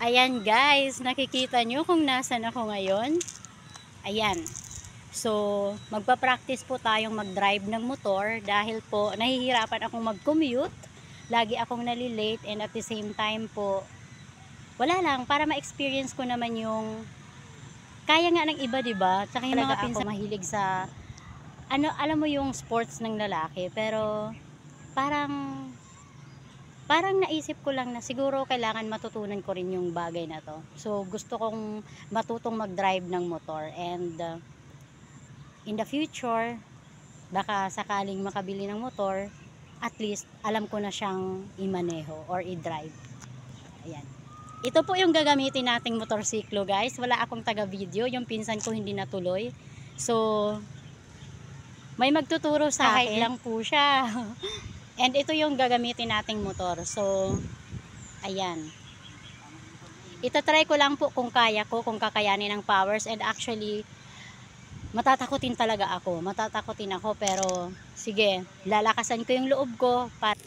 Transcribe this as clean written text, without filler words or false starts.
Ayan guys, nakikita nyo kung nasan ako ngayon? Ayan. So, magpa-practice po tayong mag-drive ng motor dahil po nahihirapan akong mag-commute. Lagi akong nalilate and at the same time po, wala lang, para ma-experience ko naman yung kaya nga ng iba, 'di ba? Tsaka yung mga pinsan mahilig sa ano, alam mo yung sports ng lalaki, pero parang parang naisip ko lang na siguro kailangan matutunan ko rin yung bagay na to. So, gusto kong matutong mag-drive ng motor and in the future, baka sakaling makabili ng motor, at least alam ko na siyang imaneho or i-drive. Ayan. Ito po yung gagamitin nating motorsiklo guys. Wala akong taga-video. Yung pinsan ko hindi natuloy. So, may magtuturo sa akin lang po siya. And ito yung gagamitin nating motor. So, ayan. Itatry ko lang po kung kaya ko, kung kakayanin ng powers. And actually, matatakotin talaga ako. Matatakotin ako pero sige, lalakasan ko yung loob ko para